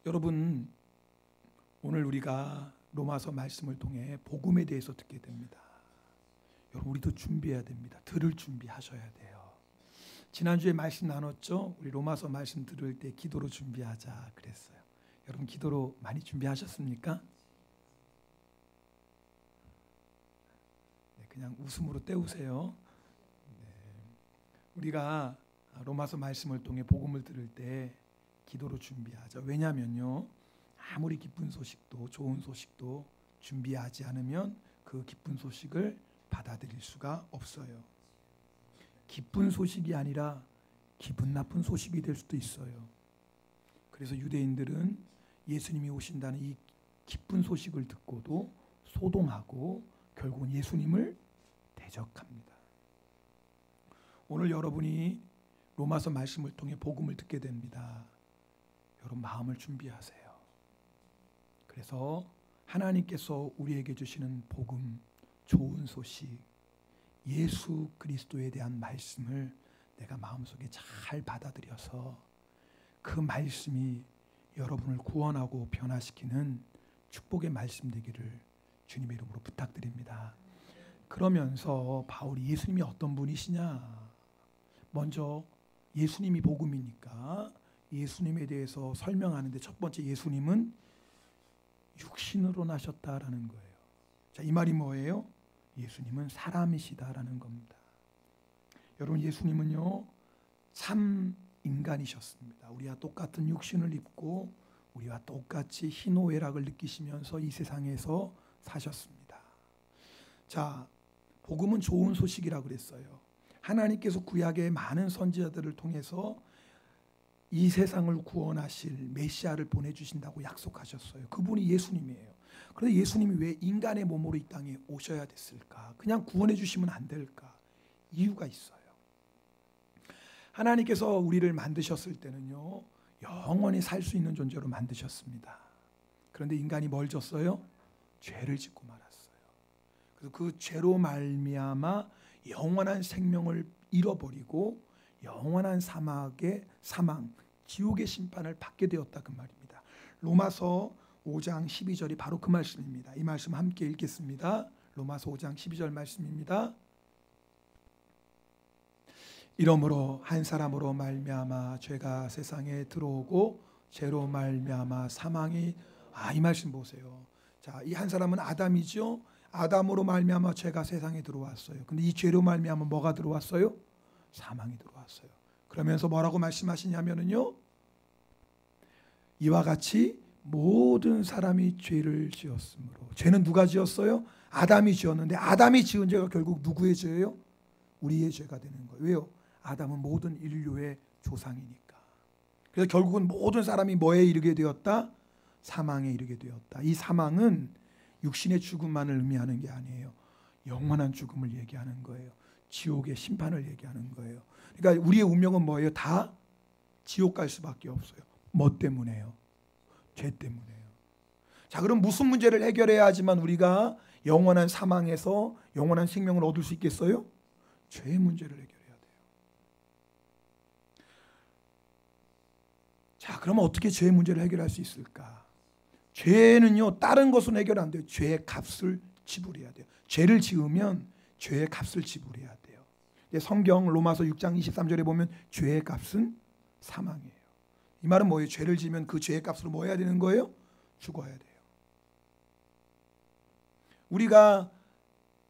여러분, 오늘 우리가 로마서 말씀을 통해 복음에 대해서 듣게 됩니다. 여러분, 우리도 준비해야 됩니다. 들을 준비하셔야 돼요. 지난주에 말씀 나눴죠? 우리 로마서 말씀 들을 때 기도로 준비하자 그랬어요. 여러분, 기도로 많이 준비하셨습니까? 네, 그냥 웃음으로 때우세요. 네. 우리가 로마서 말씀을 통해 복음을 들을 때 기도로 준비하자. 왜냐하면요, 아무리 기쁜 소식도 좋은 소식도 준비하지 않으면 그 기쁜 소식을 받아들일 수가 없어요. 기쁜 소식이 아니라 기분 나쁜 소식이 될 수도 있어요. 그래서 유대인들은 예수님이 오신다는 이 기쁜 소식을 듣고도 소동하고 결국은 예수님을 대적합니다. 오늘 여러분이 로마서 말씀을 통해 복음을 듣게 됩니다. 여러분, 마음을 준비하세요. 그래서 하나님께서 우리에게 주시는 복음, 좋은 소식, 예수 그리스도에 대한 말씀을 내가 마음속에 잘 받아들여서 그 말씀이 여러분을 구원하고 변화시키는 축복의 말씀 되기를 주님의 이름으로 부탁드립니다. 그러면서 바울이 예수님이 어떤 분이시냐, 먼저 예수님이 복음이니까 예수님에 대해서 설명하는데 첫 번째, 예수님은 육신으로 나셨다라는 거예요. 자, 이 말이 뭐예요? 예수님은 사람이시다라는 겁니다. 여러분, 예수님은요 참 인간이셨습니다. 우리와 똑같은 육신을 입고 우리와 똑같이 희노애락을 느끼시면서 이 세상에서 사셨습니다. 자, 복음은 좋은 소식이라고 그랬어요. 하나님께서 구약의 많은 선지자들을 통해서 이 세상을 구원하실 메시아를 보내주신다고 약속하셨어요. 그분이 예수님이에요. 그런데 예수님이 왜 인간의 몸으로 이 땅에 오셔야 됐을까? 그냥 구원해 주시면 안 될까? 이유가 있어요. 하나님께서 우리를 만드셨을 때는요, 영원히 살 수 있는 존재로 만드셨습니다. 그런데 인간이 뭘 졌어요? 죄를 짓고 말았어요. 그래서 그 죄로 말미암아 영원한 생명을 잃어버리고 영원한 사망, 지옥의 심판을 받게 되었다, 그 말입니다. 로마서 5장 12절이 바로 그 말씀입니다. 이 말씀 함께 읽겠습니다. 로마서 5장 12절 말씀입니다. 이러므로 한 사람으로 말미암아 죄가 세상에 들어오고 죄로 말미암아 사망이, 이 말씀 보세요. 자, 이 한 사람은 아담이죠. 아담으로 말미암아 죄가 세상에 들어왔어요. 근데 이 죄로 말미암아 뭐가 들어왔어요? 사망이 들어왔어요. 그러면서 뭐라고 말씀하시냐면요, 이와 같이 모든 사람이 죄를 지었으므로. 죄는 누가 지었어요? 아담이 지었는데 아담이 지은 죄가 결국 누구의 죄예요? 우리의 죄가 되는 거예요. 왜요? 아담은 모든 인류의 조상이니까. 그래서 결국은 모든 사람이 뭐에 이르게 되었다? 사망에 이르게 되었다. 이 사망은 육신의 죽음만을 의미하는 게 아니에요. 영원한 죽음을 얘기하는 거예요. 지옥의 심판을 얘기하는 거예요. 그러니까 우리의 운명은 뭐예요? 다 지옥 갈 수밖에 없어요. 뭐 때문에요? 죄 때문에요. 자, 그럼 무슨 문제를 해결해야 하지만 우리가 영원한 사망에서 영원한 생명을 얻을 수 있겠어요? 죄의 문제를 해결해야 돼요. 자, 그러면 어떻게 죄의 문제를 해결할 수 있을까? 죄는요, 다른 것은 해결 안 돼요. 죄의 값을 지불해야 돼요. 죄를 지으면 죄의 값을 지불해야 돼요. 성경 로마서 6장 23절에 보면 죄의 값은 사망이에요. 이 말은 뭐예요? 죄를 지으면 그 죄의 값으로 뭐 해야 되는 거예요? 죽어야 돼요. 우리가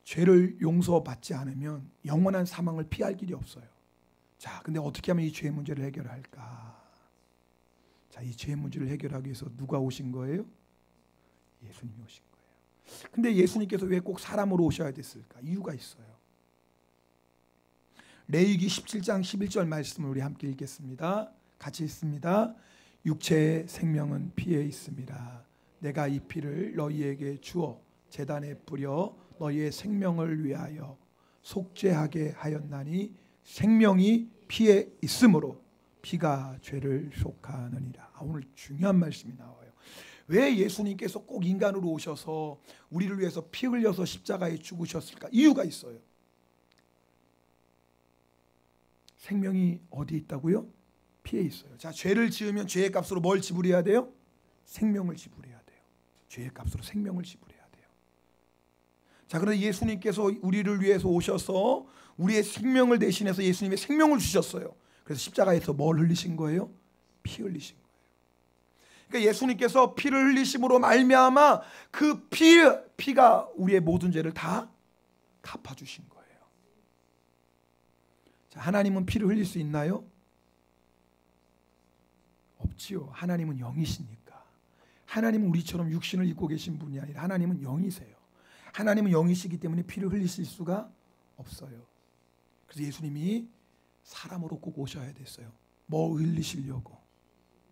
죄를 용서받지 않으면 영원한 사망을 피할 길이 없어요. 자, 근데 어떻게 하면 이 죄의 문제를 해결할까? 자, 이 죄의 문제를 해결하기 위해서 누가 오신 거예요? 예수님이 오신 거예요. 근데 예수님께서 왜 꼭 사람으로 오셔야 됐을까? 이유가 있어요. 레위기 17장 11절 말씀을 우리 함께 읽겠습니다. 같이 읽습니다. 육체의 생명은 피에 있습니다. 내가 이 피를 너희에게 주어 제단에 뿌려 너희의 생명을 위하여 속죄하게 하였나니 생명이 피에 있으므로 피가 죄를 속하느니라. 오늘 중요한 말씀이 나와요. 왜 예수님께서 꼭 인간으로 오셔서 우리를 위해서 피 흘려서 십자가에 죽으셨을까? 이유가 있어요. 생명이 어디 있다고요? 피에 있어요. 자, 죄를 지으면 죄의 값으로 뭘 지불해야 돼요? 생명을 지불해야 돼요. 죄의 값으로 생명을 지불해야 돼요. 자, 그런데 예수님께서 우리를 위해서 오셔서 우리의 생명을 대신해서 예수님의 생명을 주셨어요. 그래서 십자가에서 뭘 흘리신 거예요? 피 흘리신 거예요. 그러니까 예수님께서 피를 흘리심으로 말미암아 그 피가 우리의 모든 죄를 다 갚아주신 거예요. 자, 하나님은 피를 흘릴 수 있나요? 없지요. 하나님은 영이시니까. 하나님은 우리처럼 육신을 입고 계신 분이 아니라 하나님은 영이세요. 하나님은 영이시기 때문에 피를 흘리실 수가 없어요. 그래서 예수님이 사람으로 꼭 오셔야 됐어요. 뭐 흘리시려고?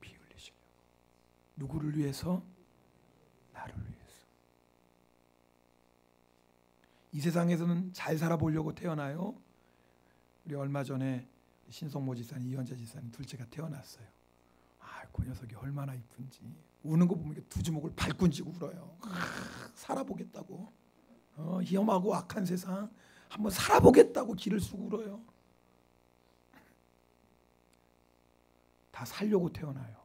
피 흘리시려고. 누구를 위해서? 나를 위해서. 이 세상에서는 잘 살아보려고 태어나요. 우리 얼마 전에 신성모 지사님, 이현자 지사님 둘째가 태어났어요. 그 녀석이 얼마나 이쁜지. 우는 거 보면 두 주먹을 발군지고 울어요. 살아보겠다고. 험하고 악한 세상 한번 살아보겠다고 기를 쓰고 울어요. 다 살려고 태어나요.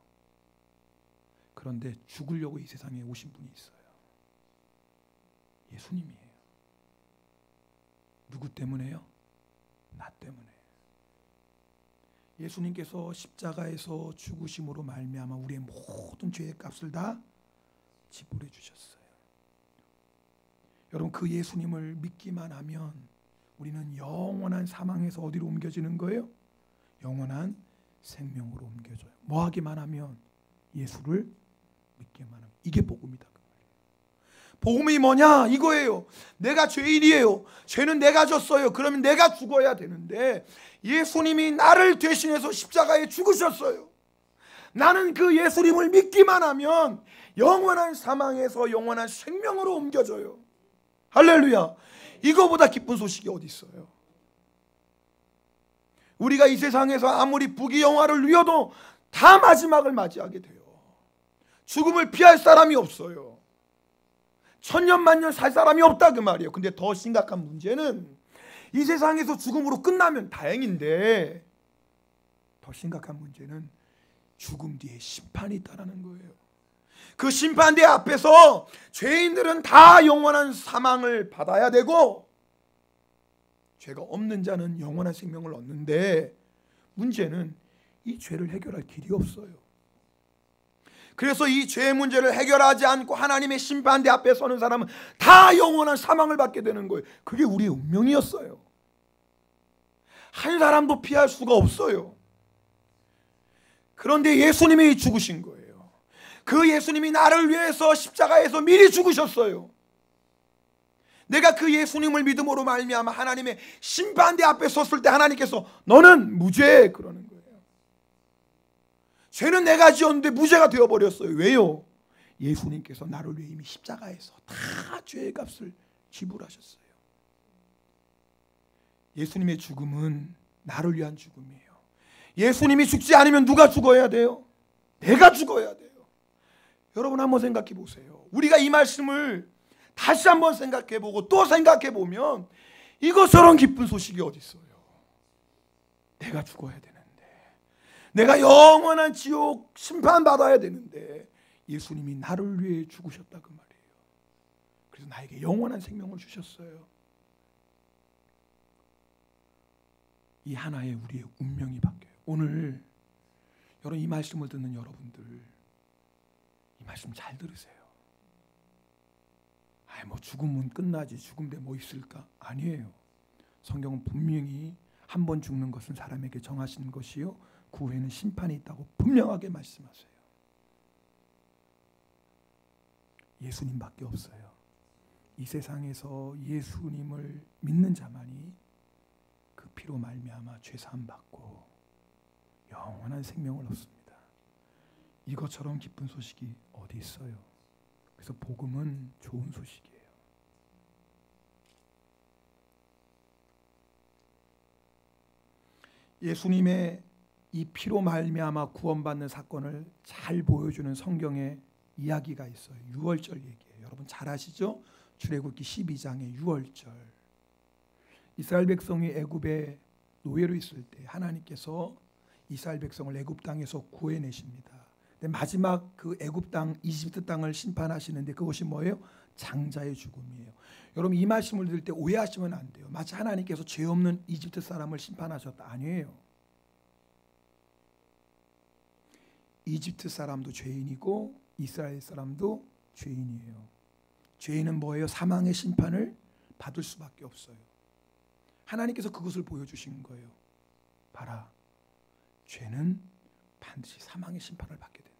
그런데 죽으려고 이 세상에 오신 분이 있어요. 예수님이에요. 누구 때문에요? 나 때문에. 예수님께서 십자가에서 죽으심으로 말미암아 우리의 모든 죄의 값을 다 지불해 주셨어요. 여러분, 그 예수님을 믿기만 하면 우리는 영원한 사망에서 어디로 옮겨지는 거예요? 영원한 생명으로 옮겨져요. 뭐 하기만 하면? 예수를 믿기만 하면. 이게 복음이다. 복음이 뭐냐? 이거예요. 내가 죄인이에요. 죄는 내가 졌어요. 그러면 내가 죽어야 되는데 예수님이 나를 대신해서 십자가에 죽으셨어요. 나는 그 예수님을 믿기만 하면 영원한 사망에서 영원한 생명으로 옮겨져요. 할렐루야. 이거보다 기쁜 소식이 어디 있어요? 우리가 이 세상에서 아무리 부귀영화를 누려도 다 마지막을 맞이하게 돼요. 죽음을 피할 사람이 없어요. 천년만년 살 사람이 없다 그 말이에요. 근데 더 심각한 문제는 이 세상에서 죽음으로 끝나면 다행인데 더 심각한 문제는 죽음 뒤에 심판이 있다는 거예요. 그 심판대 앞에서 죄인들은 다 영원한 사망을 받아야 되고 죄가 없는 자는 영원한 생명을 얻는데 문제는 이 죄를 해결할 길이 없어요. 그래서 이 죄의 문제를 해결하지 않고 하나님의 심판대 앞에 서는 사람은 다 영원한 사망을 받게 되는 거예요. 그게 우리의 운명이었어요. 한 사람도 피할 수가 없어요. 그런데 예수님이 죽으신 거예요. 그 예수님이 나를 위해서 십자가에서 미리 죽으셨어요. 내가 그 예수님을 믿음으로 말미암아 하나님의 심판대 앞에 섰을 때 하나님께서 너는 무죄 그러는 거예요. 죄는 내가 지었는데 무죄가 되어버렸어요. 왜요? 예수님께서 나를 위해 이미 십자가에서 다 죄의 값을 지불하셨어요. 예수님의 죽음은 나를 위한 죽음이에요. 예수님이 죽지 않으면 누가 죽어야 돼요? 내가 죽어야 돼요. 여러분 한번 생각해 보세요. 우리가 이 말씀을 다시 한번 생각해 보고 또 생각해 보면 이것처럼 기쁜 소식이 어디 있어요? 내가 죽어야 되는데, 내가 영원한 지옥 심판받아야 되는데 예수님이 나를 위해 죽으셨다 그 말이에요. 그래서 나에게 영원한 생명을 주셨어요. 이 하나에 우리의 운명이 바뀌어요. 오늘 여러분 이 말씀을 듣는 여러분들 이 말씀 잘 들으세요. 뭐 죽으면 끝나지, 죽음대 뭐 있을까? 아니에요. 성경은 분명히 한 번 죽는 것은 사람에게 정하신 것이요 그 후에는 심판이 있다고 분명하게 말씀하세요. 예수님밖에 없어요. 이 세상에서 예수님을 믿는 자만이 그 피로 말미암아 죄 사함 받고 영원한 생명을 얻습니다. 이것처럼 기쁜 소식이 어디 있어요? 그래서 복음은 좋은 소식이에요. 예수님의 이 피로 말미암아 구원받는 사건을 잘 보여주는 성경의 이야기가 있어요. 유월절 얘기예요. 여러분 잘 아시죠? 출애굽기 12장의 유월절. 이스라엘 백성이 애굽에 노예로 있을 때 하나님께서 이스라엘 백성을 애굽 땅에서 구해내십니다. 근데 마지막 그 애굽 땅, 이집트 땅을 심판하시는데 그것이 뭐예요? 장자의 죽음이에요. 여러분 이 말씀을 들을 때 오해하시면 안 돼요. 마치 하나님께서 죄 없는 이집트 사람을 심판하셨다. 아니에요. 이집트 사람도 죄인이고 이스라엘 사람도 죄인이에요. 죄인은 뭐예요? 사망의 심판을 받을 수밖에 없어요. 하나님께서 그것을 보여주신 거예요. 봐라, 죄는 반드시 사망의 심판을 받게 된다.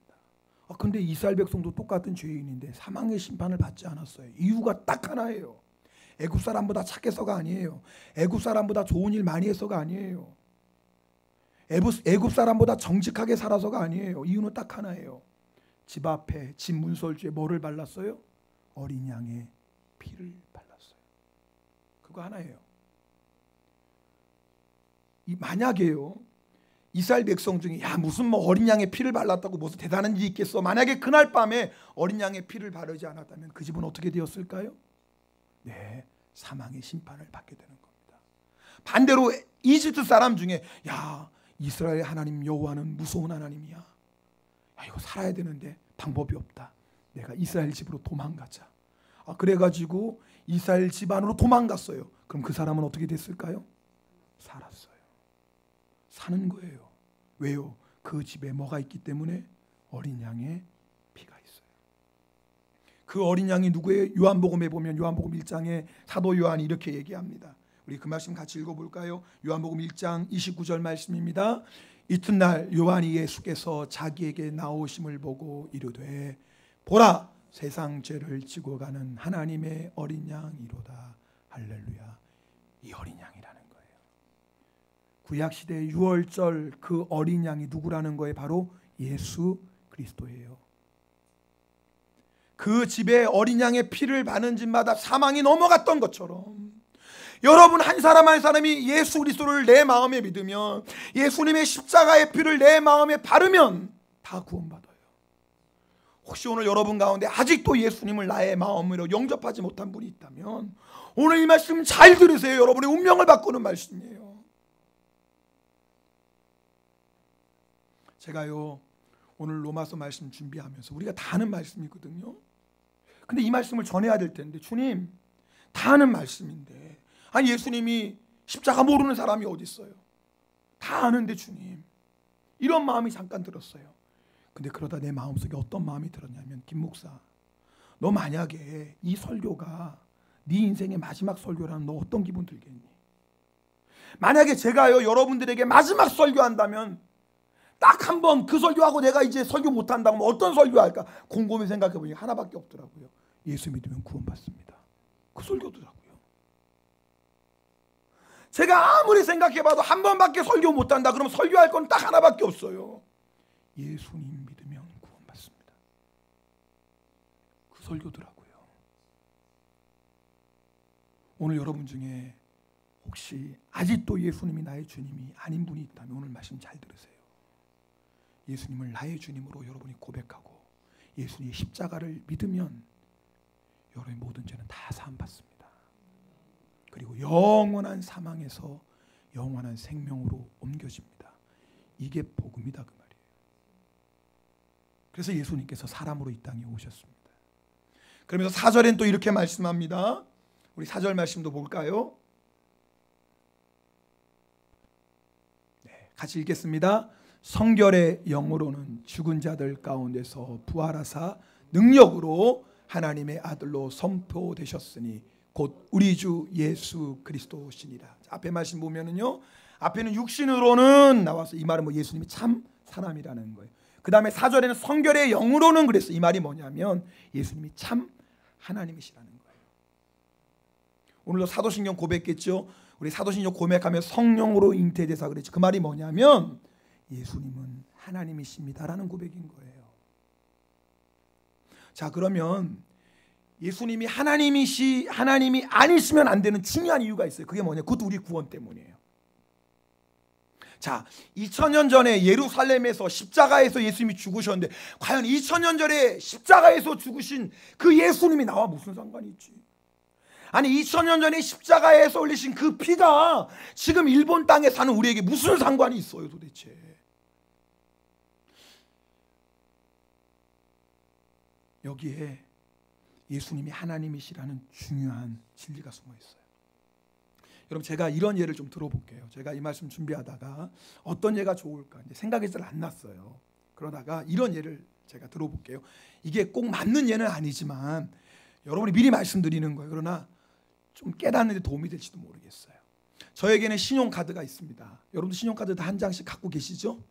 근데 이스라엘 백성도 똑같은 죄인인데 사망의 심판을 받지 않았어요. 이유가 딱 하나예요. 애굽 사람보다 착해서가 아니에요. 애굽 사람보다 좋은 일 많이 해서가 아니에요. 애굽 사람보다 정직하게 살아서가 아니에요. 이유는 딱 하나예요. 집 앞에 집 문설주에 뭐를 발랐어요? 어린 양의 피를 발랐어요. 그거 하나예요. 만약에요, 이스라엘 백성 중에 야 무슨 뭐 어린 양의 피를 발랐다고 무슨 대단한 일이 있겠어. 만약에 그날 밤에 어린 양의 피를 바르지 않았다면 그 집은 어떻게 되었을까요? 네, 사망의 심판을 받게 되는 겁니다. 반대로 이집트 사람 중에 야 이스라엘 하나님 여호와는 무서운 하나님이야. 야 이거 살아야 되는데 방법이 없다. 내가 이스라엘 집으로 도망가자. 그래가지고 이스라엘 집 안으로 도망갔어요. 그럼 그 사람은 어떻게 됐을까요? 살았어요. 사는 거예요. 왜요? 그 집에 뭐가 있기 때문에? 어린 양의 피가 있어요. 그 어린 양이 누구예요? 요한복음에 보면 요한복음 1장에 사도 요한이 이렇게 얘기합니다. 우리 그 말씀 같이 읽어볼까요? 요한복음 1장 29절 말씀입니다. 이튿날 요한이 예수께서 자기에게 나오심을 보고 이르되 보라 세상 죄를 지고 가는 하나님의 어린 양이로다. 할렐루야. 이 어린 양이라는 거예요. 구약시대 유월절 그 어린 양이 누구라는 거예요? 바로 예수 그리스도예요. 그 집에 어린 양의 피를 바른 집마다 사망이 넘어갔던 것처럼 여러분 한 사람 한 사람이 예수 그리스도를 내 마음에 믿으면, 예수님의 십자가의 피를 내 마음에 바르면 다 구원받아요. 혹시 오늘 여러분 가운데 아직도 예수님을 나의 마음으로 영접하지 못한 분이 있다면 오늘 이 말씀 잘 들으세요. 여러분의 운명을 바꾸는 말씀이에요. 제가요 오늘 로마서 말씀 준비하면서 우리가 다 아는 말씀이거든요. 근데 이 말씀을 전해야 될 텐데, 주님 다 아는 말씀인데 아니 예수님이 십자가 모르는 사람이 어디 있어요? 다 아는데 주님, 이런 마음이 잠깐 들었어요. 근데 그러다 내 마음속에 어떤 마음이 들었냐면, 김 목사 너 만약에 이 설교가 네 인생의 마지막 설교라면 너 어떤 기분 들겠니? 만약에 제가요 여러분들에게 마지막 설교한다면 딱 한 번 그 설교하고 내가 이제 설교 못한다면 어떤 설교할까? 곰곰이 생각해보니 하나밖에 없더라고요. 예수 믿으면 구원받습니다. 그 설교더라고요. 제가 아무리 생각해봐도 한 번밖에 설교 못한다 그러면 설교할 건 딱 하나밖에 없어요. 예수님 믿으면 구원받습니다. 그 설교더라고요. 오늘 여러분 중에 혹시 아직도 예수님이 나의 주님이 아닌 분이 있다면 오늘 말씀 잘 들으세요. 예수님을 나의 주님으로 여러분이 고백하고 예수님의 십자가를 믿으면 여러분의 모든 죄는 다 사함받습니다. 그리고 영원한 사망에서 영원한 생명으로 옮겨집니다. 이게 복음이다 그 말이에요. 그래서 예수님께서 사람으로 이 땅에 오셨습니다. 그러면서 4절엔 또 이렇게 말씀합니다. 우리 4절 말씀도 볼까요? 네, 같이 읽겠습니다. 성결의 영으로는 죽은 자들 가운데서 부활하사 능력으로 하나님의 아들로 선포되셨으니 곧 우리 주 예수 그리스도시니라. 앞에 말씀 보면은요, 앞에는 육신으로는 나와서 이 말은 뭐 예수님이 참 사람이라는 거예요. 그 다음에 4절에는 성결의 영으로는 그랬어요. 이 말이 뭐냐면 예수님이 참 하나님이시라는 거예요. 오늘도 사도신경 고백했죠. 우리 사도신경 고백하면 성령으로 잉태되사 그랬죠. 그 말이 뭐냐면 예수님은 하나님이십니다라는 고백인 거예요. 자, 그러면 예수님이 하나님이 아니시면 안 되는 중요한 이유가 있어요. 그게 뭐냐? 그것도 우리 구원 때문이에요. 자, 2000년 전에 예루살렘에서 십자가에서 예수님이 죽으셨는데 과연 2000년 전에 십자가에서 죽으신 그 예수님이 나와 무슨 상관이 있지? 아니 2000년 전에 십자가에서 흘리신 그 피가 지금 일본 땅에 사는 우리에게 무슨 상관이 있어요 도대체? 여기에 예수님이 하나님이시라는 중요한 진리가 숨어 있어요. 여러분, 제가 이런 예를 좀 들어볼게요. 제가 이 말씀 준비하다가 어떤 예가 좋을까 이제 생각이 잘 안 났어요. 그러다가 이런 예를 제가 들어볼게요. 이게 꼭 맞는 예는 아니지만 여러분이 미리 말씀드리는 거예요. 그러나 좀 깨닫는 데 도움이 될지도 모르겠어요. 저에게는 신용카드가 있습니다. 여러분도 신용카드 다 한 장씩 갖고 계시죠?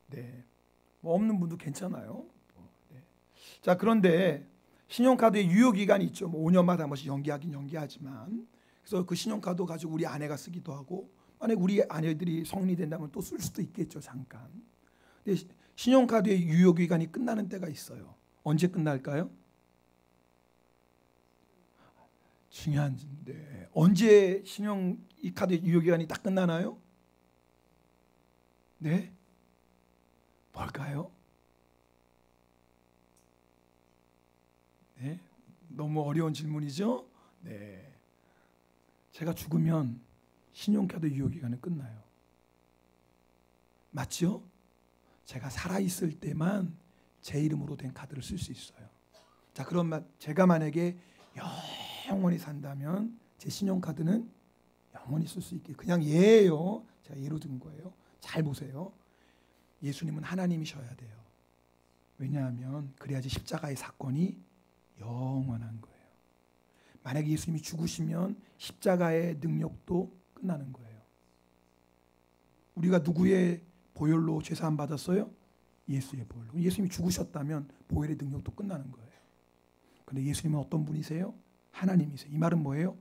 네. 뭐 없는 분도 괜찮아요. 네. 자, 그런데 신용카드의 유효기간이 있죠. 뭐 5년마다 한 번씩 연기하긴 연기하지만, 그래서 그 신용카드 가지고 우리 아내가 쓰기도 하고, 만약 우리 아내들이 성인이 된다면 또 쓸 수도 있겠죠, 잠깐. 근데 신용카드의 유효기간이 끝나는 때가 있어요. 언제 끝날까요? 중요한데 언제 이 카드의 유효기간이 딱 끝나나요? 네? 뭘까요? 네? 너무 어려운 질문이죠? 네. 제가 죽으면 신용카드 유효기간은 끝나요. 맞죠? 제가 살아있을 때만 제 이름으로 된 카드를 쓸 수 있어요. 자, 그럼 제가 만약에 영원히 산다면 제 신용카드는 영원히 쓸 수 있게, 그냥 예예요. 제가 예로 든 거예요. 잘 보세요. 예수님은 하나님이셔야 돼요. 왜냐하면 그래야지 십자가의 사건이 영원한 거예요. 만약에 예수님이 죽으시면 십자가의 능력도 끝나는 거예요. 우리가 누구의 보혈로 죄사함 받았어요? 예수의 보혈로. 예수님이 죽으셨다면 보혈의 능력도 끝나는 거예요. 그런데 예수님은 어떤 분이세요? 하나님이세요. 이 말은 뭐예요?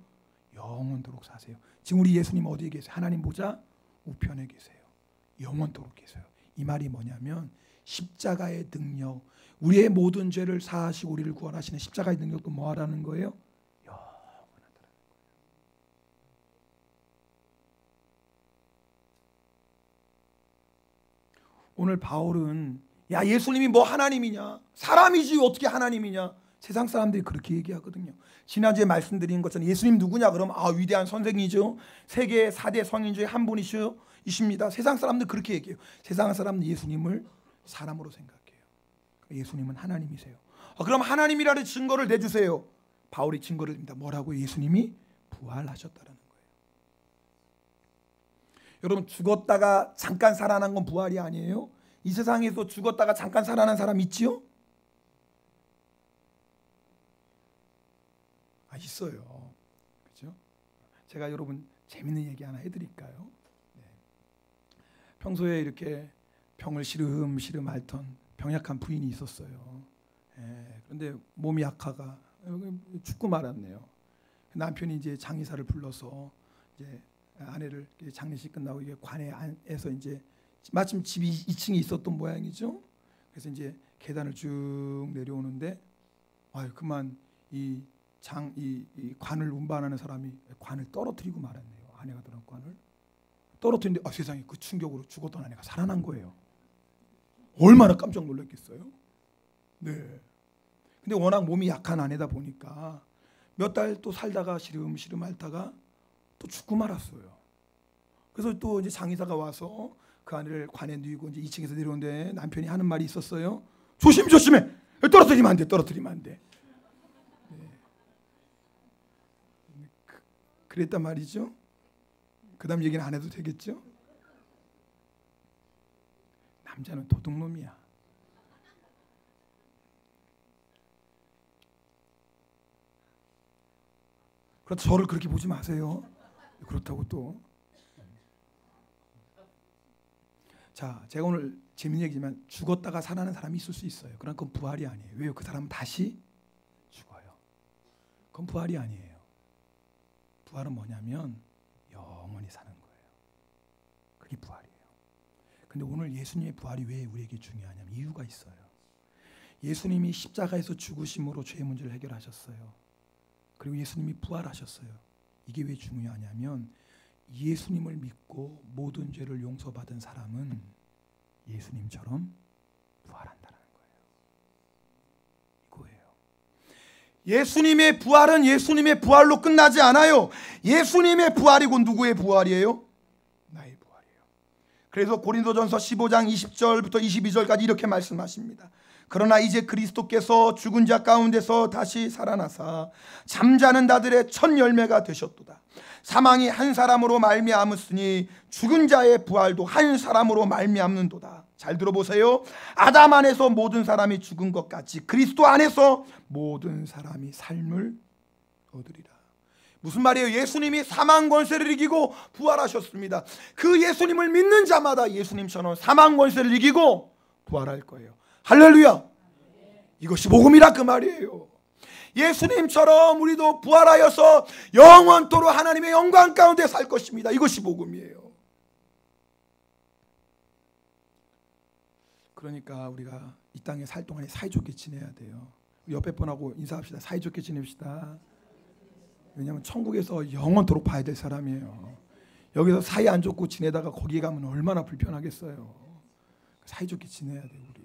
영원토록 사세요. 지금 우리 예수님 어디에 계세요? 하나님 보좌 우편에 계세요. 영원토록 계세요. 이 말이 뭐냐면 십자가의 능력, 우리의 모든 죄를 사하시고 우리를 구원하시는 십자가의 능력도 뭐하라는 거예요? 영원하다는 거예요. 오늘 바울은 야, 예수님이 뭐 하나님이냐? 사람이지 어떻게 하나님이냐? 세상 사람들이 그렇게 얘기하거든요. 지난주에 말씀드린 것처럼 예수님 누구냐? 그러면 위대한 선생이죠. 세계 4대 성인 중에 한 분이십니다. 세상 사람들 그렇게 얘기해요. 세상 사람은 예수님을 사람으로 생각해요. 예수님은 하나님이세요. 그럼 하나님이라는 증거를 내주세요. 바울이 증거를 냅니다. 뭐라고? 예수님이 부활하셨다는 거예요. 여러분, 죽었다가 잠깐 살아난 건 부활이 아니에요? 이 세상에서 죽었다가 잠깐 살아난 사람 있지요? 있어요. 그렇죠? 제가 여러분 재밌는 얘기 하나 해드릴까요? 네. 평소에 이렇게 병을 시름시름 앓던 병약한 부인이 있었어요. 그런데 몸이 약하가 죽고 말았네요. 남편이 이제 장의사를 불러서 이제 아내를 장례식 끝나고 이게 관에서 이제 마침 집이 2층에 있었던 모양이죠. 그래서 이제 계단을 쭉 내려오는데 그만 이 관을 운반하는 사람이 관을 떨어뜨리고 말았네요. 아내가 들은 관을 떨어뜨리는데 세상에 그 충격으로 죽었던 아내가 살아난 거예요. 얼마나 깜짝 놀랐겠어요. 네. 근데 워낙 몸이 약한 아내다 보니까 몇 달 또 살다가 시름시름 앓다가 또 죽고 말았어요. 그래서 또 이제 장의사가 와서 그 아내를 관에 누이고 이제 2층에서 내려오는데 남편이 하는 말이 있었어요. 조심해. 떨어뜨리면 안 돼. 그랬단 말이죠. 그 다음 얘기는 안 해도 되겠죠. 남자는 도둑놈이야. 그렇다고 저를 그렇게 보지 마세요. 그렇다고 또. 자, 제가 오늘 재밌는 얘기지만 죽었다가 살아나는 사람이 있을 수 있어요. 그러나 그건 부활이 아니에요. 왜요? 그 사람은 다시 죽어요. 그건 부활이 아니에요. 부활은 뭐냐면 영원히 사는 거예요. 그게 부활이에요. 근데 오늘 예수님의 부활이 왜 우리에게 중요하냐면 이유가 있어요. 예수님이 십자가에서 죽으심으로 죄의 문제를 해결하셨어요. 그리고 예수님이 부활하셨어요. 이게 왜 중요하냐면 예수님을 믿고 모든 죄를 용서받은 사람은 예수님처럼 부활한다는 거예요. 이거예요. 예수님의 부활은 예수님의 부활로 끝나지 않아요. 예수님의 부활이고 누구의 부활이에요? 나의 부활이에요. 그래서 고린도전서 15장 20절부터 22절까지 이렇게 말씀하십니다. 그러나 이제 그리스도께서 죽은 자 가운데서 다시 살아나사 잠자는 자들의 첫 열매가 되셨도다. 사망이 한 사람으로 말미암았으니 죽은 자의 부활도 한 사람으로 말미암는도다. 잘 들어보세요. 아담 안에서 모든 사람이 죽은 것 같이 그리스도 안에서 모든 사람이 삶을 얻으리라. 무슨 말이에요? 예수님이 사망 권세를 이기고 부활하셨습니다. 그 예수님을 믿는 자마다 예수님처럼 사망 권세를 이기고 부활할 거예요. 할렐루야. 이것이 복음이라 그 말이에요. 예수님처럼 우리도 부활하여서 영원토록 하나님의 영광 가운데 살 것입니다. 이것이 복음이에요. 그러니까 우리가 이 땅에 살 동안에 사이좋게 지내야 돼요. 옆에 분하고 인사합시다. 사이좋게 지냅시다. 왜냐하면 천국에서 영원토록 봐야 될 사람이에요. 여기서 사이 안 좋고 지내다가 거기에 가면 얼마나 불편하겠어요. 사이좋게 지내야 돼요. 우리.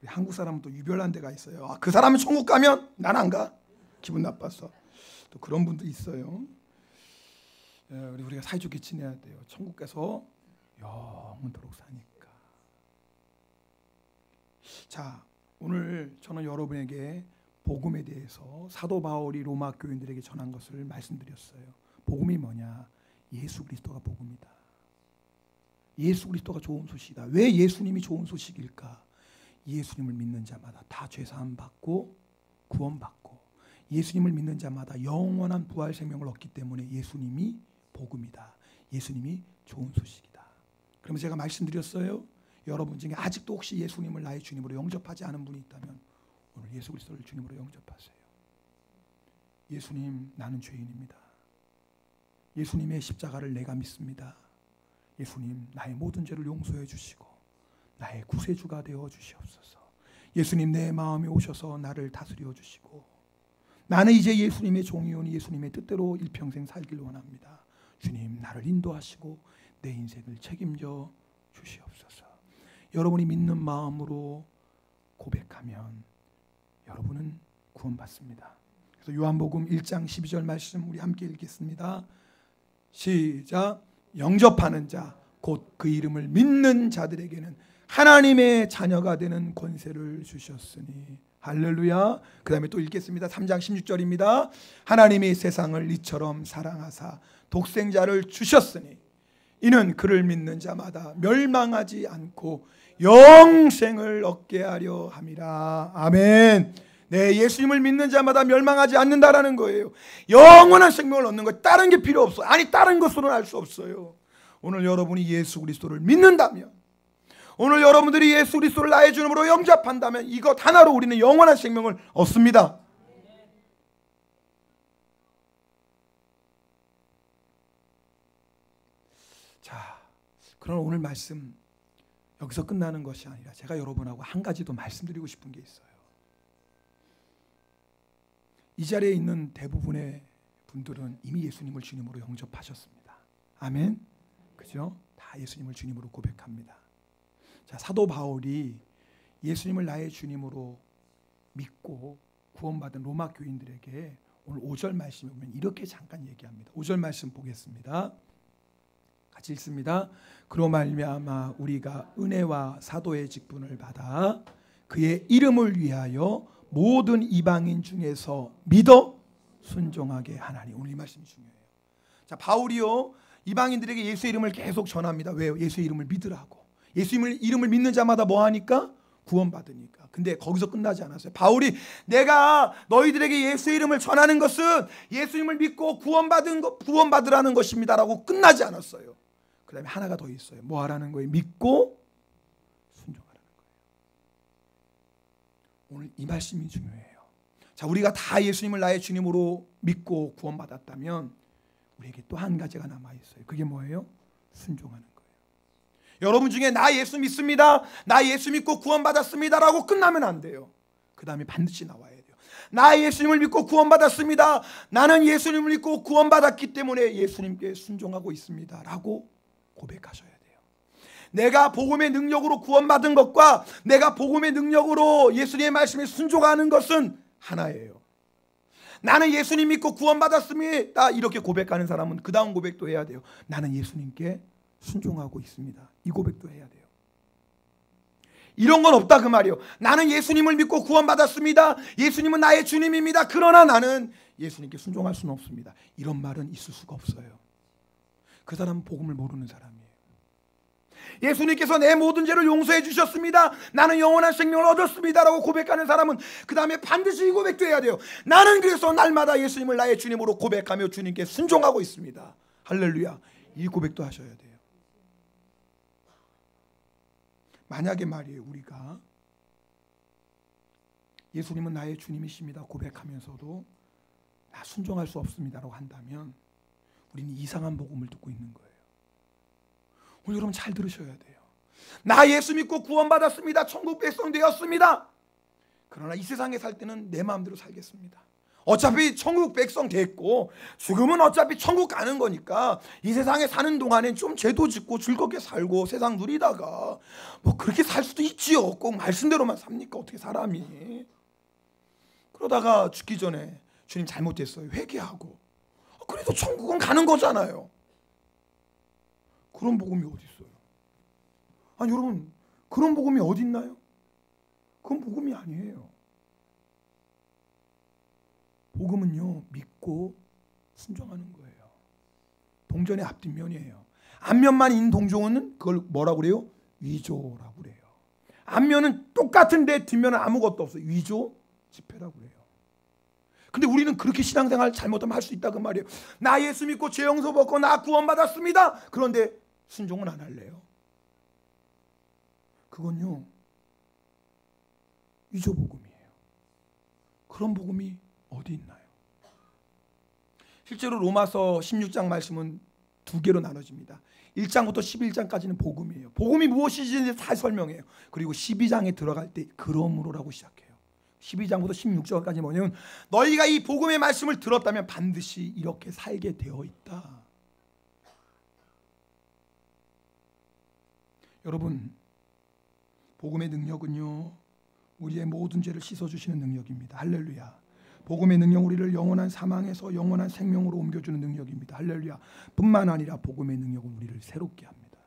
한국 사람은 또 유별난 데가 있어요. 그 사람은 천국 가면 난 안 가. 기분 나빠서. 또 그런 분도 있어요. 우리가 사이좋게 지내야 돼요. 천국 가서 영원토록 사니까. 자, 오늘 저는 여러분에게 복음에 대해서 사도 바울이 로마 교인들에게 전한 것을 말씀드렸어요. 복음이 뭐냐? 예수 그리스도가 복음이다. 예수 그리스도가 좋은 소식이다. 왜 예수님이 좋은 소식일까? 예수님을 믿는 자마다 다 죄사함 받고 구원받고 예수님을 믿는 자마다 영원한 부활 생명을 얻기 때문에 예수님이 복음이다. 예수님이 좋은 소식이다. 그러면 제가 말씀드렸어요. 여러분 중에 아직도 혹시 예수님을 나의 주님으로 영접하지 않은 분이 있다면 오늘 예수 그리스도를 주님으로 영접하세요. 예수님, 나는 죄인입니다. 예수님의 십자가를 내가 믿습니다. 예수님, 나의 모든 죄를 용서해 주시고 나의 구세주가 되어 주시옵소서. 예수님, 내 마음에 오셔서 나를 다스려 주시고 나는 이제 예수님의 종이오니 예수님의 뜻대로 일평생 살길 원합니다. 주님, 나를 인도하시고 내 인생을 책임져 주시옵소서. 여러분이 믿는 마음으로 고백하면 여러분은 구원받습니다. 그래서 요한복음 1장 12절 말씀 우리 함께 읽겠습니다. 시작. 영접하는 자 곧 그 이름을 믿는 자들에게는 하나님의 자녀가 되는 권세를 주셨으니. 할렐루야. 그 다음에 또 읽겠습니다. 3장 16절입니다. 하나님이 세상을 이처럼 사랑하사 독생자를 주셨으니 이는 그를 믿는 자마다 멸망하지 않고 영생을 얻게 하려 함이라. 아멘. 네, 예수님을 믿는 자마다 멸망하지 않는다라는 거예요. 영원한 생명을 얻는 거 다른 게 필요 없어요. 아니 다른 것으로는 알 수 없어요. 오늘 여러분이 예수 그리스도를 믿는다면, 오늘 여러분들이 예수 그리스도를 나의 주님으로 영접한다면 이것 하나로 우리는 영원한 생명을 얻습니다. 자, 그럼 오늘 말씀 여기서 끝나는 것이 아니라 제가 여러분하고 한 가지 더 말씀드리고 싶은 게 있어요. 이 자리에 있는 대부분의 분들은 이미 예수님을 주님으로 영접하셨습니다. 아멘. 그죠? 다 예수님을 주님으로 고백합니다. 자, 사도 바울이 예수님을 나의 주님으로 믿고 구원받은 로마 교인들에게 오늘 5절 말씀에 보면 이렇게 잠깐 얘기합니다. 5절 말씀 보겠습니다. 같이 읽습니다. 그로 말미암아 우리가 은혜와 사도의 직분을 받아 그의 이름을 위하여 모든 이방인 중에서 믿어 순종하게 하나니. 오늘 이 말씀이 중요해요. 자, 바울이요 이방인들에게 예수의 이름을 계속 전합니다. 왜요? 예수의 이름을 믿으라고. 예수의 이름을 믿는 자마다 뭐 하니까? 구원받으니까. 근데 거기서 끝나지 않았어요. 바울이 내가 너희들에게 예수의 이름을 전하는 것은 예수님을 믿고 구원받으라는 것입니다라고 끝나지 않았어요. 그 다음에 하나가 더 있어요. 뭐 하라는 거예요? 믿고 순종하라는 거예요. 오늘 이 말씀이 중요해요. 자, 우리가 다 예수님을 나의 주님으로 믿고 구원받았다면 우리에게 또 한 가지가 남아있어요. 그게 뭐예요? 순종하는 거예요. 여러분 중에 나 예수 믿습니다, 나 예수 믿고 구원받았습니다 라고 끝나면 안 돼요. 그 다음에 반드시 나와야 돼요. 나 예수님을 믿고 구원받았습니다, 나는 예수님을 믿고 구원받았기 때문에 예수님께 순종하고 있습니다 라고 고백하셔야 돼요. 내가 복음의 능력으로 구원받은 것과 내가 복음의 능력으로 예수님의 말씀에 순종하는 것은 하나예요. 나는 예수님 믿고 구원받았습니다 이렇게 고백하는 사람은 그 다음 고백도 해야 돼요. 나는 예수님께 순종하고 있습니다. 이 고백도 해야 돼요. 이런 건 없다 그 말이에요. 나는 예수님을 믿고 구원받았습니다. 예수님은 나의 주님입니다. 그러나 나는 예수님께 순종할 수는 없습니다. 이런 말은 있을 수가 없어요. 그 사람은 복음을 모르는 사람이에요. 예수님께서 내 모든 죄를 용서해 주셨습니다. 나는 영원한 생명을 얻었습니다 라고 고백하는 사람은 그 다음에 반드시 이 고백도 해야 돼요. 나는 그래서 날마다 예수님을 나의 주님으로 고백하며 주님께 순종하고 있습니다. 할렐루야. 이 고백도 하셔야 돼요. 만약에 말이에요, 우리가 예수님은 나의 주님이십니다 고백하면서도 나 순종할 수 없습니다라고 한다면 우리는 이상한 복음을 듣고 있는 거예요. 오늘 여러분 잘 들으셔야 돼요. 나 예수 믿고 구원받았습니다. 천국 백성 되었습니다. 그러나 이 세상에 살 때는 내 마음대로 살겠습니다. 어차피 천국 백성 됐고 죽으면 어차피 천국 가는 거니까 이 세상에 사는 동안엔 좀 죄도 짓고 즐겁게 살고 세상 누리다가 뭐 그렇게 살 수도 있지요. 꼭 말씀대로만 삽니까? 어떻게 사람이. 그러다가 죽기 전에 주님 잘못했어요. 회개하고 그래도 천국은 가는 거잖아요. 그런 복음이 어디 있어요? 아니 여러분, 그런 복음이 어디 있나요? 그건 복음이 아니에요. 복음은요, 믿고 순종하는 거예요. 동전의 앞뒷면이에요. 앞면만 있는 동전은 그걸 뭐라고 그래요? 위조라고 그래요. 앞면은 똑같은데 뒷면은 아무것도 없어요. 위조 지폐라고 그래요. 근데 우리는 그렇게 신앙생활 잘못하면 할 수 있다 그 말이에요. 나 예수 믿고 죄 용서 받고 나 구원받았습니다. 그런데 순종은 안 할래요. 그건요, 위조 복음이에요. 그런 복음이 어디 있나요? 실제로 로마서 16장 말씀은 두 개로 나눠집니다. 1장부터 11장까지는 복음이에요. 복음이 무엇인지 다 설명해요. 그리고 12장에 들어갈 때 그러므로라고 시작해요. 12장부터 16장까지 뭐냐면 너희가 이 복음의 말씀을 들었다면 반드시 이렇게 살게 되어 있다. 여러분, 복음의 능력은요, 우리의 모든 죄를 씻어주시는 능력입니다. 할렐루야. 복음의 능력, 우리를 영원한 사망에서 영원한 생명으로 옮겨주는 능력입니다. 할렐루야. 뿐만 아니라 복음의 능력은 우리를 새롭게 합니다.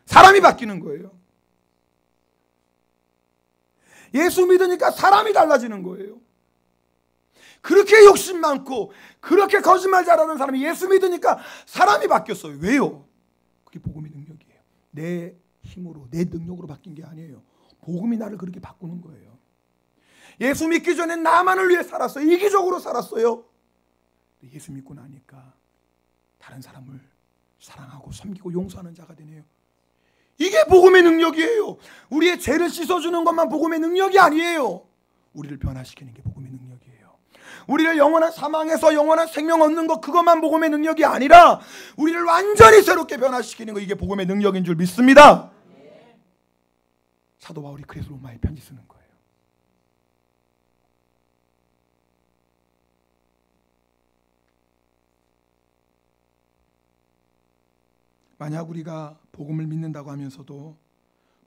사람이 바뀌는 거예요. 예수 믿으니까 사람이 달라지는 거예요. 그렇게 욕심 많고 그렇게 거짓말 잘하는 사람이 예수 믿으니까 사람이 바뀌었어요. 왜요? 그게 복음의 능력이에요. 내 힘으로, 내 능력으로 바뀐 게 아니에요. 복음이 나를 그렇게 바꾸는 거예요. 예수 믿기 전에 나만을 위해 살았어요. 이기적으로 살았어요. 예수 믿고 나니까 다른 사람을 사랑하고 섬기고 용서하는 자가 되네요. 이게 복음의 능력이에요. 우리의 죄를 씻어주는 것만 복음의 능력이 아니에요. 우리를 변화시키는 게 복음의 능력이에요. 우리를 영원한 사망에서 영원한 생명 얻는 것, 그것만 복음의 능력이 아니라 우리를 완전히 새롭게 변화시키는 거, 이게 복음의 능력인 줄 믿습니다. 사도 바울이 그래서 로마에 편지 쓰는 거예요. 만약 우리가 복음을 믿는다고 하면서도,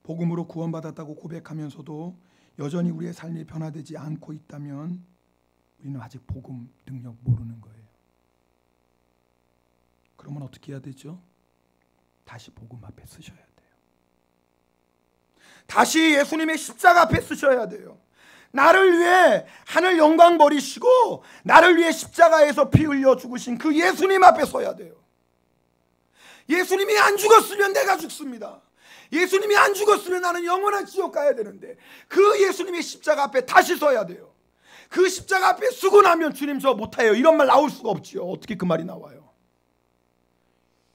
복음으로 구원받았다고 고백하면서도 여전히 우리의 삶이 변화되지 않고 있다면 우리는 아직 복음 능력 모르는 거예요. 그러면 어떻게 해야 되죠? 다시 복음 앞에 서셔야 돼요. 다시 예수님의 십자가 앞에 서셔야 돼요. 나를 위해 하늘 영광 버리시고 나를 위해 십자가에서 피 흘려 죽으신 그 예수님 앞에 서야 돼요. 예수님이 안 죽었으면 내가 죽습니다. 예수님이 안 죽었으면 나는 영원한 지옥 가야 되는데 그 예수님의 십자가 앞에 다시 서야 돼요. 그 십자가 앞에 서고 나면 주님 저 못해요 이런 말 나올 수가 없지요. 어떻게 그 말이 나와요?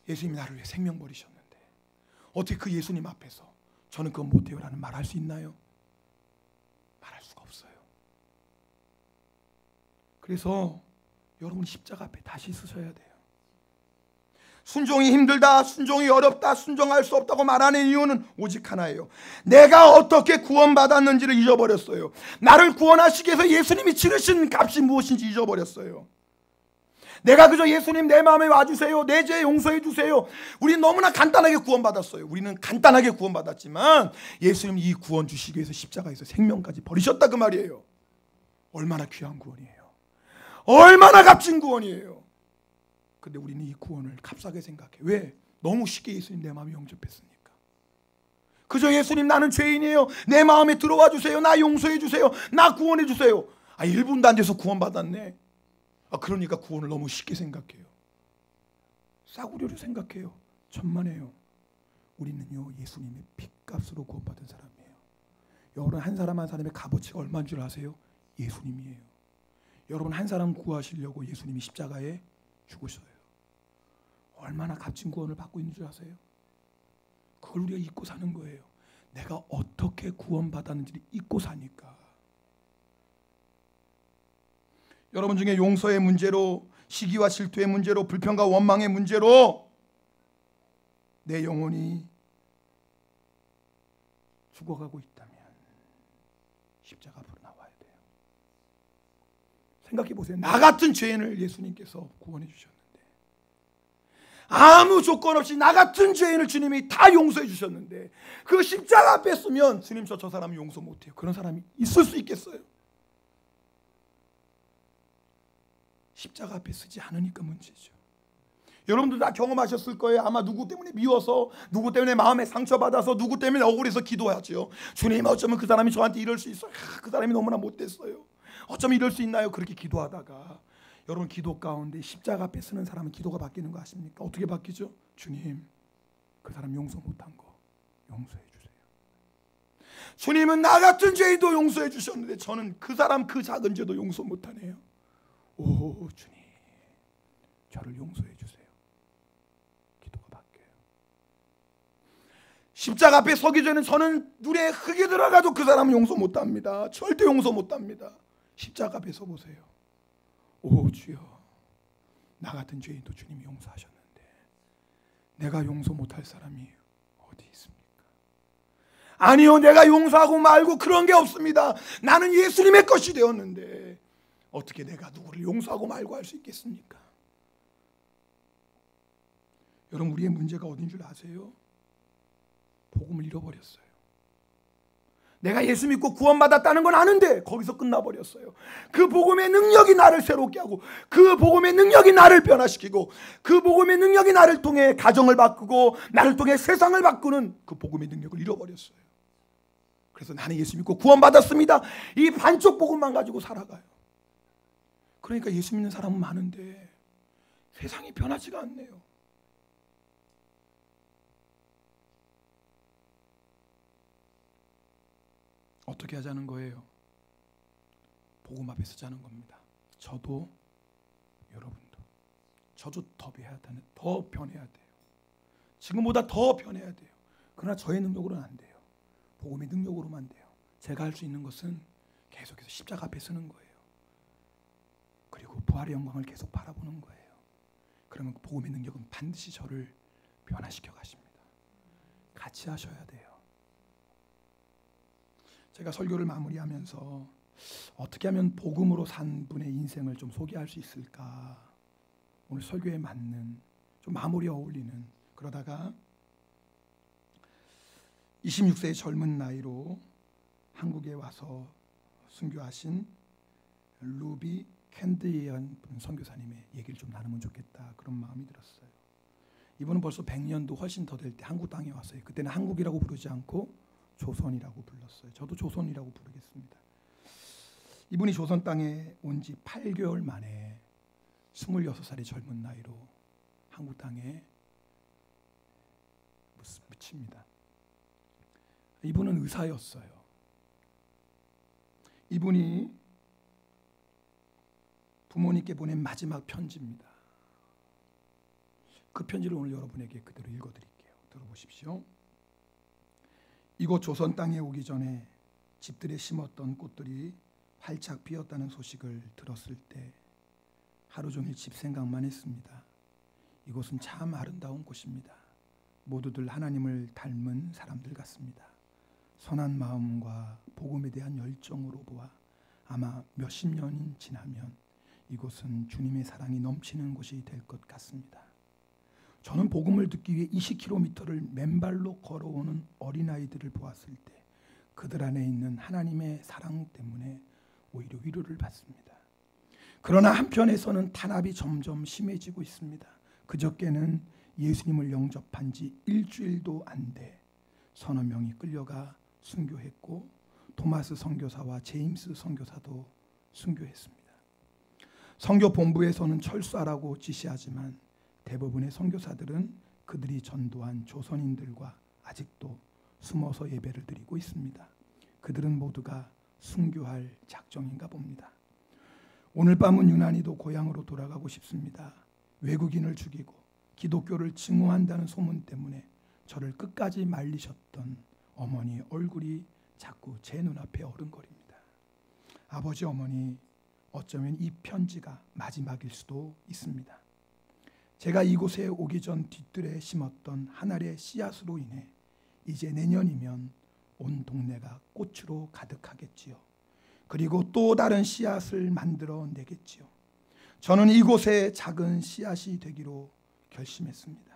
예수님이 나를 위해 생명 버리셨는데 어떻게 그 예수님 앞에서 저는 그건 못해요 라는 말 할 수 있나요? 말할 수가 없어요. 그래서 여러분 십자가 앞에 다시 서셔야 돼요. 순종이 힘들다, 순종이 어렵다, 순종할 수 없다고 말하는 이유는 오직 하나예요. 내가 어떻게 구원받았는지를 잊어버렸어요. 나를 구원하시기 위해서 예수님이 치르신 값이 무엇인지 잊어버렸어요. 내가 그저 예수님 내 마음에 와주세요, 내 죄 용서해 주세요. 우리는 너무나 간단하게 구원받았어요. 우리는 간단하게 구원받았지만 예수님이 이 구원 주시기 위해서 십자가에서 생명까지 버리셨다 그 말이에요. 얼마나 귀한 구원이에요. 얼마나 값진 구원이에요. 근데 우리는 이 구원을 값싸게 생각해. 왜? 너무 쉽게 예수님 내 마음에 영접했으니까. 그저 예수님 나는 죄인이에요, 내 마음에 들어와 주세요, 나 용서해 주세요, 나 구원해 주세요. 1분도 안 돼서 구원받았네. 그러니까 구원을 너무 쉽게 생각해요. 싸구려로 생각해요. 천만에요. 우리는요, 예수님의 핏값으로 구원받은 사람이에요. 여러분, 한 사람 한 사람의 값어치가 얼마인 줄 아세요? 예수님이에요. 여러분, 한 사람 구하시려고 예수님이 십자가에 죽으셔요. 얼마나 값진 구원을 받고 있는 줄 아세요? 그걸 우리가 잊고 사는 거예요. 내가 어떻게 구원받았는지를 잊고 사니까. 여러분 중에 용서의 문제로, 시기와 질투의 문제로, 불평과 원망의 문제로 내 영혼이 죽어가고 있다면 십자가 앞으로 나와야 돼요. 생각해 보세요. 나 같은 죄인을 예수님께서 구원해 주셨는데, 아무 조건 없이 나 같은 죄인을 주님이 다 용서해 주셨는데, 그 십자가 앞에 서면 주님 저 사람 용서 못해요. 그런 사람이 있을 수 있겠어요? 십자가 앞에 서지 않으니까 문제죠. 여러분들 다 경험하셨을 거예요. 아마 누구 때문에 미워서, 누구 때문에 마음에 상처받아서, 누구 때문에 억울해서 기도하죠. 주님, 어쩌면 그 사람이 저한테 이럴 수 있어요. 그 사람이 너무나 못됐어요. 어쩌면 이럴 수 있나요? 그렇게 기도하다가 여러분, 기도 가운데 십자가 앞에 서는 사람은 기도가 바뀌는 거 아십니까? 어떻게 바뀌죠? 주님, 그 사람 용서 못한 거 용서해 주세요. 주님은 나 같은 죄인도 용서해 주셨는데 저는 그 사람 그 작은 죄도 용서 못하네요. 오, 주님, 저를 용서해 주세요. 기도가 바뀌어요. 십자가 앞에 서기 전에 저는 눈에 흙이 들어가도 그 사람은 용서 못합니다. 절대 용서 못합니다. 십자가 앞에 서 보세요. 오, 주여, 나 같은 죄인도 주님이 용서하셨는데 내가 용서 못할 사람이 어디 있습니까? 아니요, 내가 용서하고 말고 그런 게 없습니다. 나는 예수님의 것이 되었는데 어떻게 내가 누구를 용서하고 말고 할 수 있겠습니까? 여러분, 우리의 문제가 어딘 줄 아세요? 복음을 잃어버렸어요. 내가 예수 믿고 구원받았다는 건 아는데 거기서 끝나버렸어요. 그 복음의 능력이 나를 새롭게 하고, 그 복음의 능력이 나를 변화시키고, 그 복음의 능력이 나를 통해 가정을 바꾸고 나를 통해 세상을 바꾸는 그 복음의 능력을 잃어버렸어요. 그래서 나는 예수 믿고 구원받았습니다, 이 반쪽 복음만 가지고 살아가요. 그러니까 예수 믿는 사람은 많은데 세상이 변하지가 않네요. 어떻게 하자는 거예요? 복음 앞에 서자는 겁니다. 저도, 여러분도. 저도 더 변해야 돼요. 지금보다 더 변해야 돼요. 그러나 저의 능력으로는 안 돼요. 복음의 능력으로만 돼요. 제가 할 수 있는 것은 계속해서 십자가 앞에 서는 거예요. 그리고 부활의 영광을 계속 바라보는 거예요. 그러면 복음의 능력은 반드시 저를 변화시켜 가십니다. 같이 하셔야 돼요. 제가 설교를 마무리하면서 어떻게 하면 복음으로 산 분의 인생을 좀 소개할 수 있을까, 오늘 설교에 맞는 좀 마무리에 어울리는, 그러다가 26세의 젊은 나이로 한국에 와서 순교하신 루비 캔드이언 선교사님의 얘기를 좀 나누면 좋겠다, 그런 마음이 들었어요. 이분은 벌써 100년도 훨씬 더 될 때 한국 땅에 왔어요. 그때는 한국이라고 부르지 않고 조선이라고 불렀어요. 저도 조선이라고 부르겠습니다. 이분이 조선 땅에 온 지 8개월 만에 26살의 젊은 나이로 한국 땅에 묻힙니다. 이분은 의사였어요. 이분이 부모님께 보낸 마지막 편지입니다. 그 편지를 오늘 여러분에게 그대로 읽어드릴게요. 들어보십시오. 이곳 조선 땅에 오기 전에 집들에 심었던 꽃들이 활짝 피었다는 소식을 들었을 때 하루 종일 집 생각만 했습니다. 이곳은 참 아름다운 곳입니다. 모두들 하나님을 닮은 사람들 같습니다. 선한 마음과 복음에 대한 열정으로 보아 아마 몇십 년이 지나면 이곳은 주님의 사랑이 넘치는 곳이 될 것 같습니다. 저는 복음을 듣기 위해 20km를 맨발로 걸어오는 어린아이들을 보았을 때 그들 안에 있는 하나님의 사랑 때문에 오히려 위로를 받습니다. 그러나 한편에서는 탄압이 점점 심해지고 있습니다. 그저께는 예수님을 영접한 지 일주일도 안 돼 서너 명이 끌려가 순교했고, 토마스 선교사와 제임스 선교사도 순교했습니다. 선교 본부에서는 철수하라고 지시하지만 대부분의 선교사들은 그들이 전도한 조선인들과 아직도 숨어서 예배를 드리고 있습니다. 그들은 모두가 순교할 작정인가 봅니다. 오늘 밤은 유난히도 고향으로 돌아가고 싶습니다. 외국인을 죽이고 기독교를 증오한다는 소문 때문에 저를 끝까지 말리셨던 어머니의 얼굴이 자꾸 제 눈앞에 어른거립니다. 아버지, 어머니, 어쩌면 이 편지가 마지막일 수도 있습니다. 제가 이곳에 오기 전 뒤뜰에 심었던 한 알의 씨앗으로 인해 이제 내년이면 온 동네가 꽃으로 가득하겠지요. 그리고 또 다른 씨앗을 만들어 내겠지요. 저는 이곳에 작은 씨앗이 되기로 결심했습니다.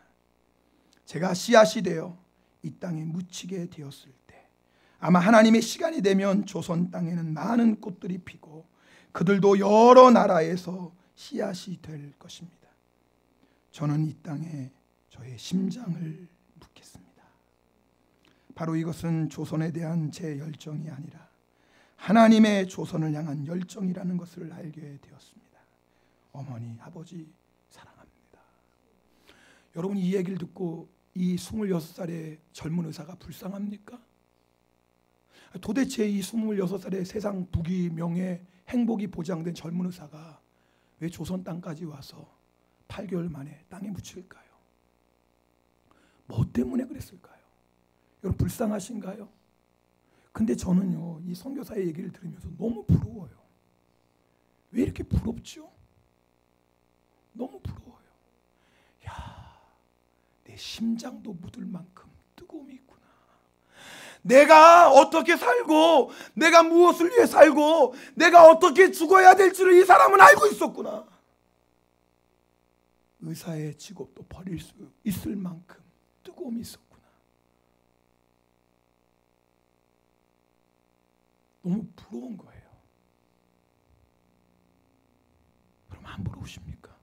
제가 씨앗이 되어 이 땅에 묻히게 되었을 때 아마 하나님의 시간이 되면 조선 땅에는 많은 꽃들이 피고 그들도 여러 나라에서 씨앗이 될 것입니다. 저는 이 땅에 저의 심장을 묻겠습니다. 바로 이것은 조선에 대한 제 열정이 아니라 하나님의 조선을 향한 열정이라는 것을 알게 되었습니다. 어머니, 아버지 사랑합니다. 여러분, 이 얘기를 듣고 이 26살의 젊은 의사가 불쌍합니까? 도대체 이 26살의 세상 부귀, 명예, 행복이 보장된 젊은 의사가 왜 조선 땅까지 와서 8개월 만에 땅에 묻힐까요? 뭐 때문에 그랬을까요? 여러분, 불쌍하신가요? 근데 저는요, 이 선교사의 얘기를 들으면서 너무 부러워요. 왜 이렇게 부럽죠? 너무 부러워요. 야, 내 심장도 묻을 만큼 뜨거움이 있구나. 내가 어떻게 살고, 내가 무엇을 위해 살고, 내가 어떻게 죽어야 될지를 이 사람은 알고 있었구나. 의사의 직업도 버릴 수 있을 만큼 뜨거움이 있었구나. 너무 부러운 거예요. 여러분, 안 부러우십니까?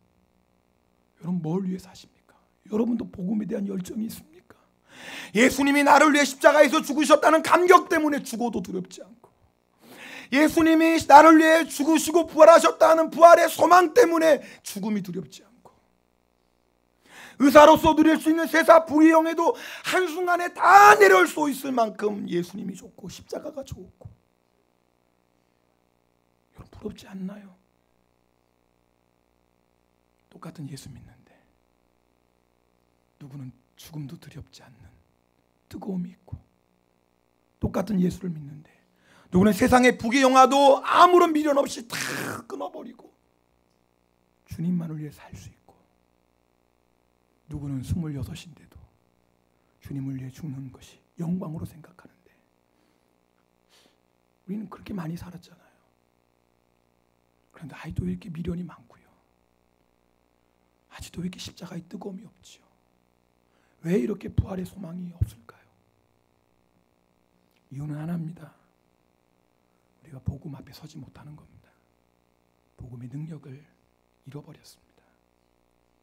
여러분, 뭘 위해 사십니까? 여러분도 복음에 대한 열정이 있습니까? 예수님이 나를 위해 십자가에서 죽으셨다는 감격 때문에 죽어도 두렵지 않고, 예수님이 나를 위해 죽으시고 부활하셨다는 부활의 소망 때문에 죽음이 두렵지 않고, 의사로서 누릴 수 있는 세상 부귀영예도 한순간에 다 내려올 수 있을 만큼 예수님이 좋고 십자가가 좋고, 여러분, 부럽지 않나요? 똑같은 예수 믿는데 누구는 죽음도 두렵지 않는 뜨거움이 있고, 똑같은 예수를 믿는데 누구는 세상의 부귀영화도 아무런 미련 없이 다 끊어버리고 주님만을 위해 살 수 있고, 누구는 26인데도 주님을 위해 죽는 것이 영광으로 생각하는데, 우리는 그렇게 많이 살았잖아요. 그런데 아직도 왜 이렇게 미련이 많고요, 아직도 왜 이렇게 십자가의 뜨거움이 없지요? 왜 이렇게 부활의 소망이 없을까요? 이유는 하나입니다. 우리가 복음 앞에 서지 못하는 겁니다. 복음의 능력을 잃어버렸습니다.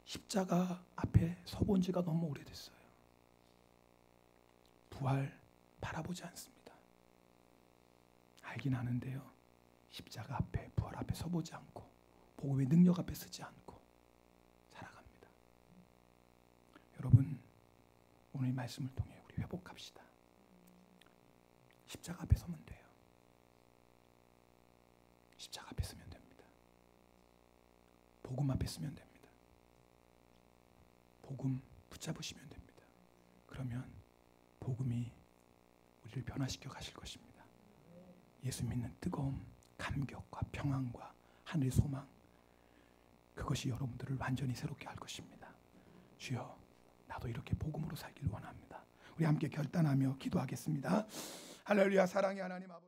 십자가 앞에 서본 지가 너무 오래됐어요. 부활 바라보지 않습니다. 알긴 아는데요, 십자가 앞에, 부활 앞에 서보지 않고 복음의 능력 앞에 서지 않고 살아갑니다. 여러분, 오늘 이 말씀을 통해 우리 회복합시다. 십자가 앞에 서면 돼요. 십자가 앞에 서면 됩니다. 복음 앞에 서면 됩니다. 복음 붙잡으시면 됩니다. 그러면 복음이 우리를 변화시켜 가실 것입니다. 예수 믿는 뜨거움, 감격과 평안과 하늘의 소망, 그것이 여러분들을 완전히 새롭게 할 것입니다. 주여, 나도 이렇게 복음으로 살기를 원합니다. 우리 함께 결단하며 기도하겠습니다. 할렐루야. 사랑의 하나님 아버지.